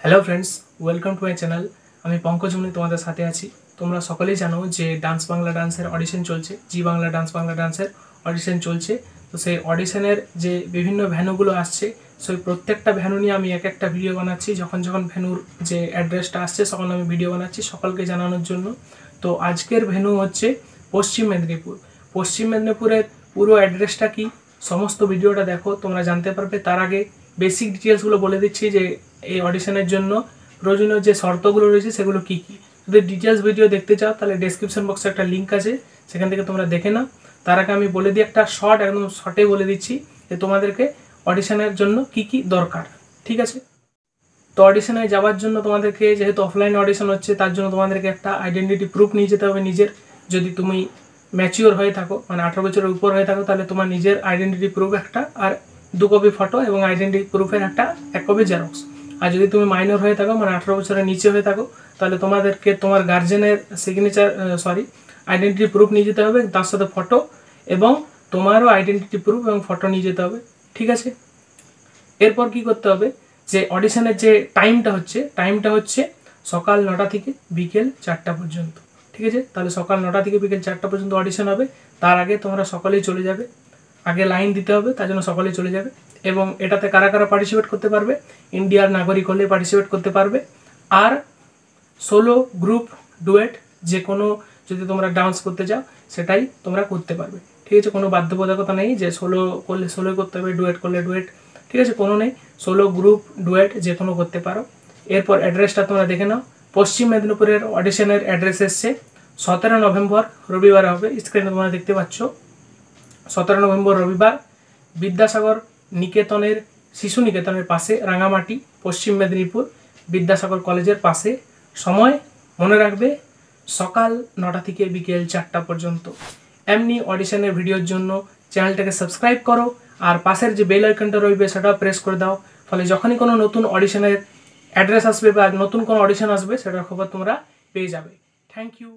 Hello friends, welcome to my channel. আমি পঙ্কজ মুনি তোমাদের সাথে আছি। তোমরা সকলেই জানো যে ডান্স বাংলা ডান্সের অডিশন চলছে, জি বাংলা ডান্সের অডিশন চলছে। তো সেই অডিশনের যে বিভিন্ন ভ্যানুগুলো আসছে, সেই প্রত্যেকটা ভ্যানু নিয়ে আমি এক একটা ভিডিও বানাচ্ছি। যখন ভ্যানুর যে অ্যাড্রেসটা আসছে তখন আমি ভিডিও বানাচ্ছি সকলকে জানানোর জন্য। তো আজকের ভ্যানু হচ্ছে পশ্চিম মেদিনীপুর। পশ্চিম মেদিনীপুরের পুরো অ্যাড্রেসটা কি, সমস্ত ভিডিওটা দেখো, তোমরা জানতে পারবে। তার আগে বেসিক ডিটেলসগুলো বলে দিচ্ছি যে এই অডিশনের জন্য প্রয়োজনীয় যে শর্তগুলো রয়েছে সেগুলো কী কী। যদি ডিটেলস ভিডিও দেখতে চাও তাহলে ডেসক্রিপশন বক্সে একটা লিঙ্ক আছে, সেখান থেকে তোমরা দেখে নাও। তার আগে আমি বলে দিই একটা একদম শর্টে বলে দিচ্ছি যে তোমাদেরকে অডিশনের জন্য কি কি দরকার, ঠিক আছে? তো অডিশনে যাওয়ার জন্য তোমাদেরকে, যেহেতু অফলাইন অডিশন হচ্ছে, তার জন্য তোমাদেরকে একটা আইডেন্টিটি প্রুফ নিয়ে যেতে হবে নিজের। যদি তুমি ম্যাচিওর হয়ে থাকো, মানে 18 বছরের উপর হয়ে থাকো, তাহলে তোমার নিজের আইডেন্টিটি প্রুফ একটা, আর 2 কপি ফটো এবং আইডেন্টিটি প্রুফের একটা 1 কপি জেরক্স। আর যদি তুমি মাইনর হয়ে থাকো, মানে 18 বছরের নিচে হয়ে থাকো, তাহলে তোমাদেরকে তোমার গার্জেনের সিগনেচার আইডেন্টিটি প্রুফ নিয়ে যেতে হবে, তার সাথে ফটো, এবং তোমারও আইডেন্টিটি প্রুফ এবং ফটো নিয়ে যেতে হবে, ঠিক আছে? এরপর কি করতে হবে, যে অডিশনের যে টাইমটা হচ্ছে সকাল 9টা থেকে বিকেল 4টা পর্যন্ত, ঠিক আছে? তাহলে সকাল 9টা থেকে বিকেল 4টা পর্যন্ত অডিশন হবে। তার আগে তোমরা সকলেই চলে যাবে, আগে লাইন দিতে হবে, তার জন্য সকলেই চলে যাবে। এবং এটাতে কারা কারা পার্টিসিপেট করতে পারবে, ইন্ডিয়ার নাগরিক হলে পার্টিসিপেট করতে পারবে। আর সোলো, গ্রুপ, ডুয়েট, যে কোনো, যদি তোমরা ডান্স করতে চাও সেটাই তোমরা করতে পারবে, ঠিক আছে? কোনো বাধ্যবাধকতা নেই যে সোলো করলে সোলোই করতে হবে, ডুয়েট করলে ডুয়েট, ঠিক আছে? কোনো নেই, সোলো, গ্রুপ, ডুয়েট যে কোনো করতে পারো। এরপর অ্যাড্রেসটা তোমরা দেখে নাও। পশ্চিম মেদিনীপুরের অডিশনের অ্যাড্রেস এসছে 17 নভেম্বর রবিবার হবে, স্ক্রিনে তোমরা দেখতে পাচ্ছ। 17 নভেম্বর রবিবার, বিদ্যাসাগর নিকেতনের, শিশু নিকেতনের পাশে, রাঙামাটি, পশ্চিম মেদিনীপুর, বিদ্যাসাগর কলেজের পাশে। সময় মনে রাখবে, সকাল 9টা থেকে বিকেল 4টা পর্যন্ত। এমনি অডিশনের ভিডিওর জন্য চ্যানেলটাকে সাবস্ক্রাইব করো, আর পাশের যে বেল আইকনটা রইবে সেটাও প্রেস করে দাও। ফলে যখনই কোনো নতুন অডিশনের অ্যাড্রেস আসবে বা নতুন কোনো অডিশন আসবে, সেটার খবর তোমরা পেয়ে যাবে। Thank you.